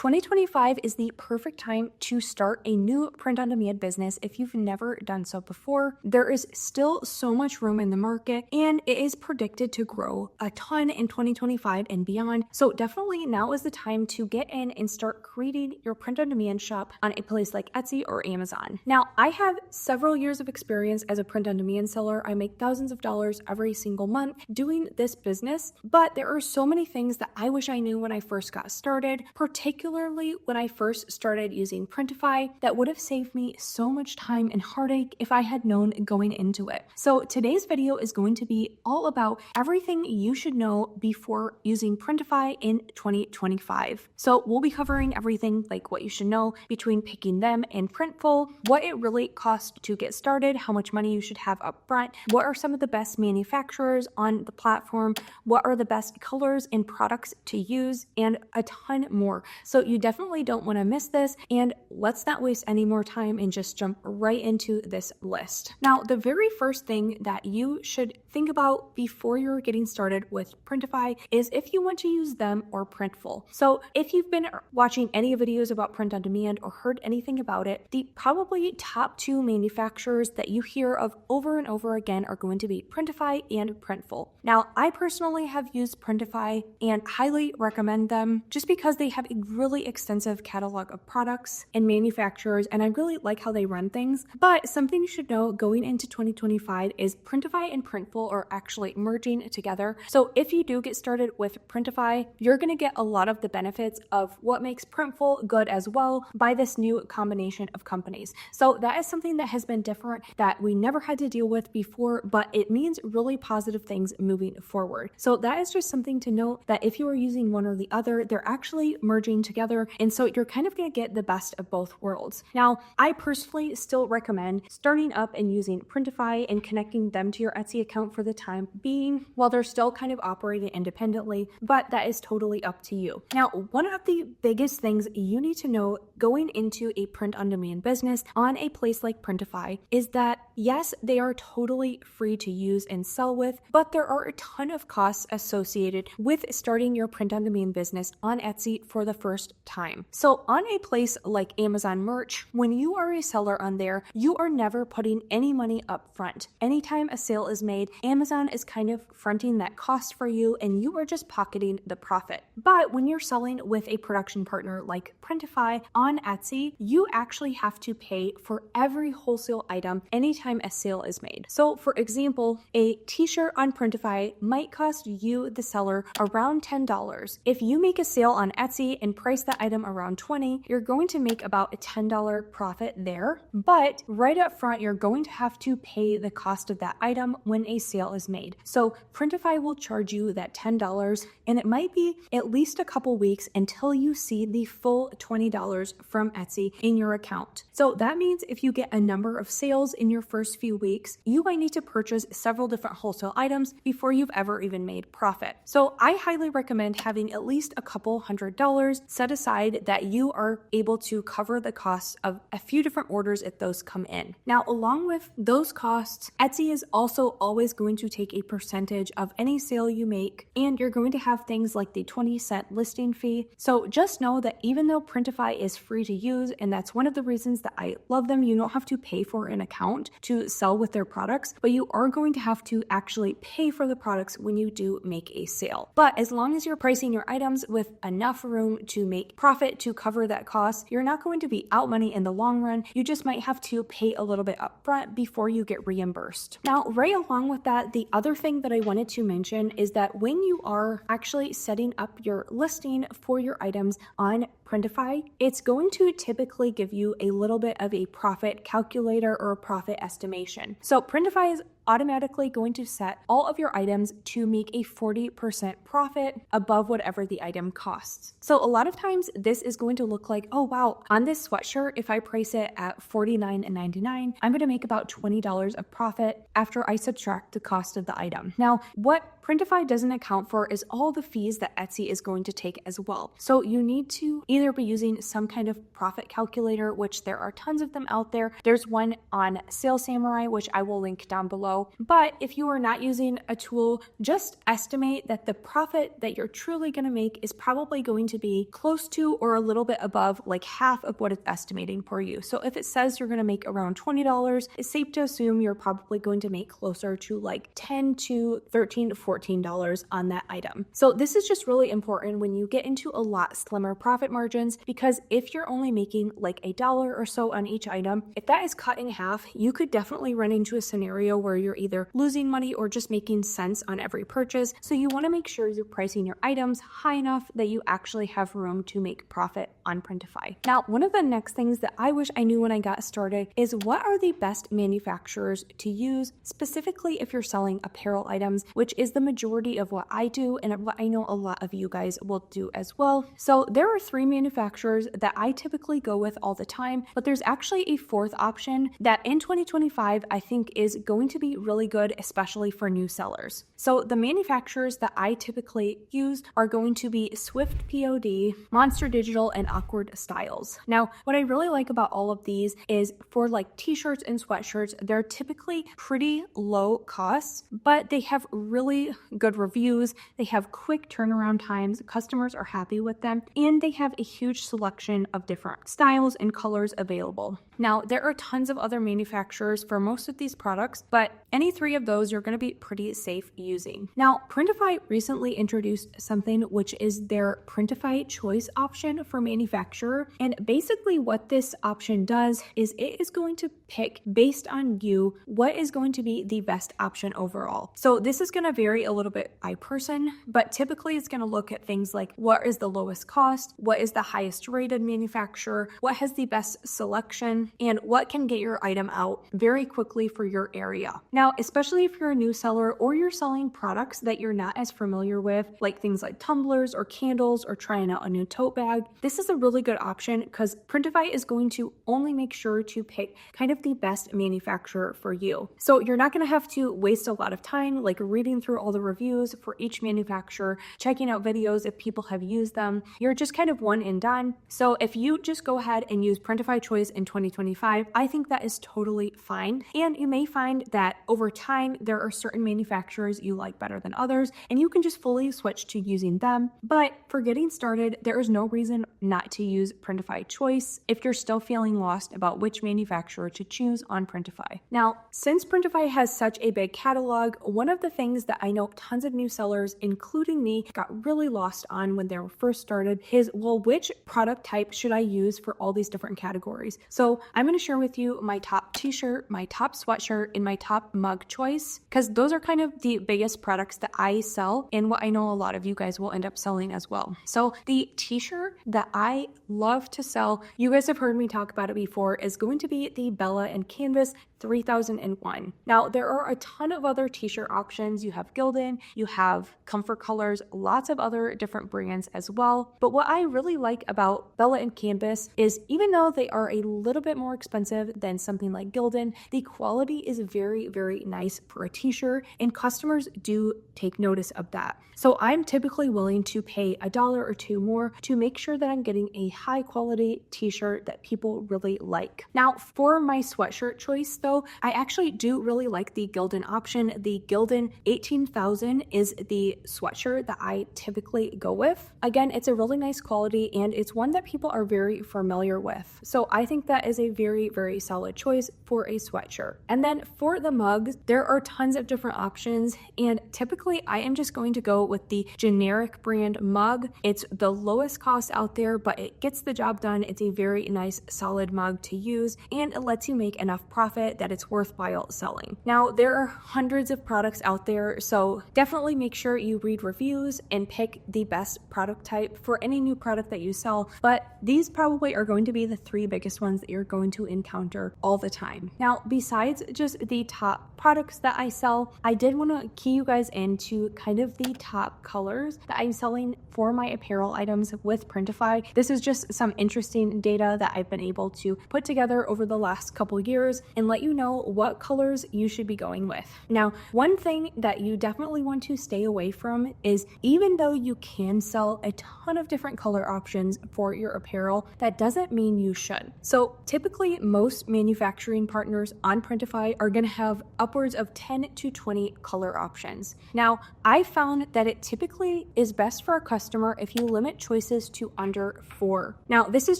2025 is the perfect time to start a new print-on-demand business if you've never done so before. There is still so much room in the market, and it is predicted to grow a ton in 2025 and beyond. So definitely now is the time to get in and start creating your print-on-demand shop on a place like Etsy or Amazon. Now, I have several years of experience as a print-on-demand seller. I make thousands of dollars every single month doing this business, but there are so many things that I wish I knew when I first got started, particularly when I first started using Printify, that would have saved me so much time and heartache if I had known going into it. So today's video is going to be all about everything you should know before using Printify in 2025. So we'll be covering everything like what you should know between picking them and Printful, what it really costs to get started, how much money you should have up front, what are some of the best manufacturers on the platform, what are the best colors and products to use, and a ton more. So you definitely don't want to miss this, and let's not waste any more time and just jump right into this list. Now, the very first thing that you should think about before you're getting started with Printify is if you want to use them or Printful. So if you've been watching any videos about print on demand or heard anything about it, the probably top two manufacturers that you hear of over and over again are going to be Printify and Printful. Now, I personally have used Printify and highly recommend them just because they have a really extensive catalog of products and manufacturers, and I really like how they run things. But something you should know going into 2025 is Printify and Printful are actually merging together. So if you do get started with Printify, you're going to get a lot of the benefits of what makes Printful good as well by this new combination of companies. So that is something that has been different that we never had to deal with before, but it means really positive things moving forward. So that is just something to note, that if you are using one or the other, they're actually merging together. And so you're kind of going to get the best of both worlds. Now, I personally still recommend starting up and using Printify and connecting them to your Etsy account for the time being while they're still kind of operating independently, but that is totally up to you. Now, one of the biggest things you need to know going into a print-on-demand business on a place like Printify is that, yes, they are totally free to use and sell with, but there are a ton of costs associated with starting your print-on-demand business on Etsy for the first time. So on a place like Amazon Merch, when you are a seller on there, you are never putting any money up front. Anytime a sale is made, Amazon is kind of fronting that cost for you and you are just pocketing the profit. But when you're selling with a production partner like Printify on Etsy, you actually have to pay for every wholesale item anytime a sale is made. So for example, a t-shirt on Printify might cost you, the seller, around $10. If you make a sale on Etsy and price the item around $20, you're going to make about a $10 profit there. But right up front, you're going to have to pay the cost of that item when a sale is made. So Printify will charge you that $10, and it might be at least a couple weeks until you see the full $20 from Etsy in your account. So that means if you get a number of sales in your first few weeks, you might need to purchase several different wholesale items before you've ever even made profit. So I highly recommend having at least a couple $100 set aside that you are able to cover the costs of a few different orders if those come in. Now, along with those costs, Etsy is also always going to take a percentage of any sale you make, and you're going to have things like the 20-cent listing fee. So just know that even though Printify is free to use, and that's one of the reasons that I love them, you don't have to pay for an account to sell with their products, but you are going to have to actually pay for the products when you do make a sale. But as long as you're pricing your items with enough room to make profit to cover that cost, you're not going to be out money in the long run. You just might have to pay a little bit up front before you get reimbursed. Now, right along with that, the other thing that I wanted to mention is that when you are actually setting up your listing for your items on Printify, it's going to typically give you a little bit of a profit calculator or a profit estimation. So Printify is automatically going to set all of your items to make a 40% profit above whatever the item costs. So a lot of times this is going to look like, oh wow, on this sweatshirt, if I price it at $49.99, I'm going to make about $20 of profit after I subtract the cost of the item. Now, what Printify doesn't account for is all the fees that Etsy is going to take as well. So you need to either be using some kind of profit calculator, which there are tons of them out there. There's one on Sales Samurai, which I will link down below, below. But if you are not using a tool, just estimate that the profit that you're truly going to make is probably going to be close to or a little bit above like half of what it's estimating for you. So if it says you're going to make around $20, it's safe to assume you're probably going to make closer to like $10 to $13 to $14 on that item. So this is just really important when you get into a lot slimmer profit margins, because if you're only making like $1 or so on each item, if that is cut in half, you could definitely run into a scenario where you're either losing money or just making sense on every purchase. So you want to make sure you're pricing your items high enough that you actually have room to make profit on Printify. Now, one of the next things that I wish I knew when I got started is what are the best manufacturers to use, specifically if you're selling apparel items, which is the majority of what I do and what I know a lot of you guys will do as well. So there are 3 manufacturers that I typically go with all the time, but there's actually a 4th option that in 2025 I think is going to be really good, especially for new sellers. So the manufacturers that I typically use are going to be Swift POD, Monster Digital, and Awkward Styles. Now, what I really like about all of these is for like t-shirts and sweatshirts, they're typically pretty low costs, but they have really good reviews. They have quick turnaround times. Customers are happy with them, and they have a huge selection of different styles and colors available. Now, there are tons of other manufacturers for most of these products, but any 3 of those you're going to be pretty safe using. Now, Printify recently introduced something which is their Printify choice option for manufacturer. And basically what this option does is it is going to pick based on you what is going to be the best option overall. So this is going to vary a little bit by person, but typically it's going to look at things like what is the lowest cost, what is the highest rated manufacturer, what has the best selection, and what can get your item out very quickly for your area. Now, especially if you're a new seller or you're selling products that you're not as familiar with, like things like tumblers or candles or trying out a new tote bag, this is a really good option because Printify is going to only make sure to pick kind of the best manufacturer for you. So you're not going to have to waste a lot of time like reading through all the reviews for each manufacturer, checking out videos if people have used them. You're just kind of one and done. So if you just go ahead and use Printify choice in 2025, I think that is totally fine. And you may find that over time, there are certain manufacturers you like better than others, and you can just fully switch to using them. But for getting started, there is no reason not to use Printify choice if you're still feeling lost about which manufacturer to choose on Printify. Now, since Printify has such a big catalog, one of the things that I know tons of new sellers, including me, got really lost on when they were first started is, well, which product type should I use for all these different categories? So I'm going to share with you my top t-shirt, my top sweatshirt, and my top mug choice, because those are kind of the biggest products that I sell and what I know a lot of you guys will end up selling as well. So the t-shirt that I love to sell, you guys have heard me talk about it before, is going to be the Bella and Canvas 3001. Now, there are a ton of other t-shirt options. You have Gildan, you have Comfort Colors, lots of other different brands as well. But what I really like about Bella and Canvas is even though they are a little bit more expensive than something like Gildan, the quality is very, very nice for a t-shirt, and customers do take notice of that. So I'm typically willing to pay $1 or $2 more to make sure that I'm getting a high quality t-shirt that people really like. Now, for my sweatshirt choice though, I actually do really like the Gildan option. The Gildan 18,000 is the sweatshirt that I typically go with. Again, it's a really nice quality and it's one that people are very familiar with. So I think that is a very, very solid choice for a sweatshirt. And then for the mugs, there are tons of different options, and typically I am just going to go with the generic brand mug. It's the lowest cost out there, but it gets the job done. It's a very nice solid mug to use, and it lets you make enough profit that it's worthwhile selling. Now, there are hundreds of products out there, so definitely make sure you read reviews and pick the best product type for any new product that you sell, but these probably are going to be the 3 biggest ones that you're going to encounter all the time. Now, besides just the top products that I sell, I did want to key you guys into kind of the top colors that I'm selling for my apparel items with Printify. This is just some interesting data that I've been able to put together over the last couple years and let you know what colors you should be going with. Now, one thing that you definitely want to stay away from is, even though you can sell a ton of different color options for your apparel, that doesn't mean you should. So typically most manufacturing partners on Printify are going to have upwards of 10 to 20 color options. Now, I found that it typically is best for a customer if you limit choices to under 4. Now, this is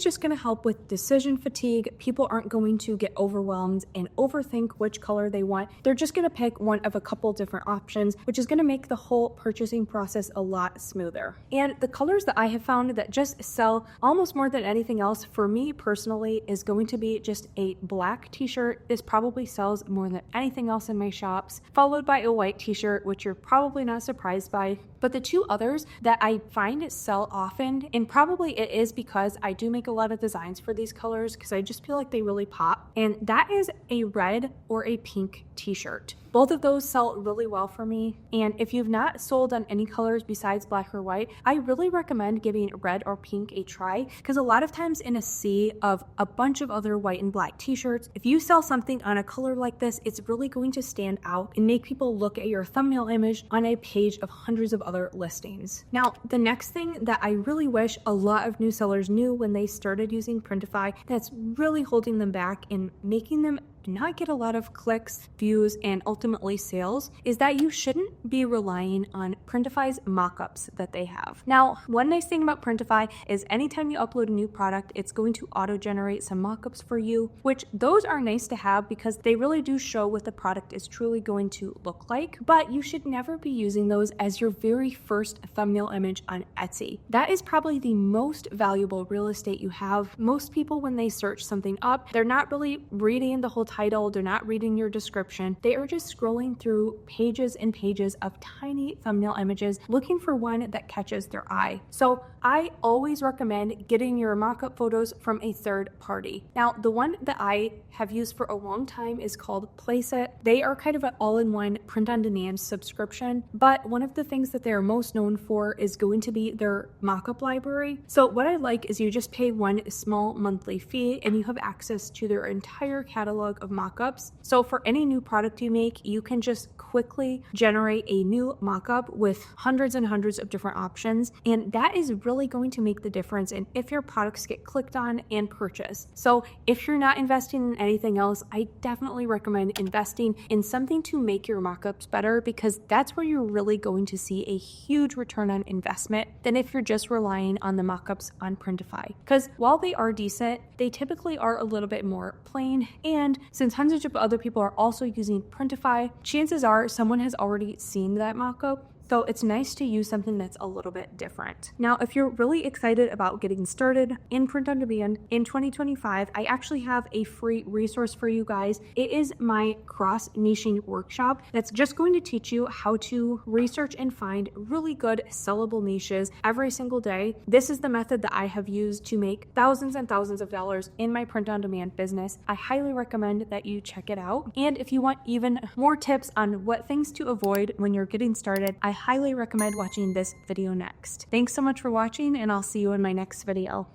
just going to help with decision fatigue. People aren't going to get overwhelmed and overthink which color they want. They're just going to pick one of a couple different options, which is going to make the whole purchasing process a lot smoother. And the colors that I have found that just sell almost more than anything else for me personally is going to be just a black t-shirt. This probably sells more than anything else in my shops, followed by a white t-shirt, which you're probably not surprised by. But the two others that I find sell often, and probably it is because I do make a lot of designs for these colors because I just feel like they really pop, and that is a red or a pink t-shirt. Both of those sell really well for me, and if you've not sold on any colors besides black or white, I really recommend giving red or pink a try, because a lot of times in a sea of a bunch of other white and black t-shirts, if you sell something on a color like this, it's really going to stand out and make people look at your thumbnail image on a page of hundreds of other listings. Now, the next thing that I really wish a lot of new sellers knew when they started using Printify that's really holding them back and making them not get a lot of clicks, views, and ultimately sales is that you shouldn't be relying on Printify's mockups that they have. Now, one nice thing about Printify is anytime you upload a new product, it's going to auto-generate some mockups for you, which those are nice to have because they really do show what the product is truly going to look like, but you should never be using those as your very first thumbnail image on Etsy. That is probably the most valuable real estate you have. Most people, when they search something up, they're not really reading the whole title, they're not reading your description, they are just scrolling through pages and pages of tiny thumbnail images looking for one that catches their eye. So I always recommend getting your mock-up photos from a third party. Now, the one that I have used for a long time is called Placeit. They are kind of an all-in-one print-on-demand subscription, but one of the things that they're most known for is going to be their mock-up library. So what I like is you just pay one small monthly fee and you have access to their entire catalog of mock-ups. So for any new product you make, you can just quickly generate a new mock-up with hundreds and hundreds of different options, and that is really going to make the difference in if your products get clicked on and purchased. So if you're not investing in anything else, I definitely recommend investing in something to make your mock-ups better, because that's where you're really going to see a huge return on investment than if you're just relying on the mock-ups on Printify. Because while they are decent, they typically are a little bit more plain, and since hundreds of other people are also using Printify, chances are someone has already seen that mock-up. So it's nice to use something that's a little bit different. Now, if you're really excited about getting started in print on demand in 2025, I actually have a free resource for you guys. It is my cross-niching workshop that's just going to teach you how to research and find really good sellable niches every single day. This is the method that I have used to make thousands and thousands of dollars in my print on demand business. I highly recommend that you check it out. And if you want even more tips on what things to avoid when you're getting started, I highly recommend watching this video next. Thanks so much for watching, and I'll see you in my next video.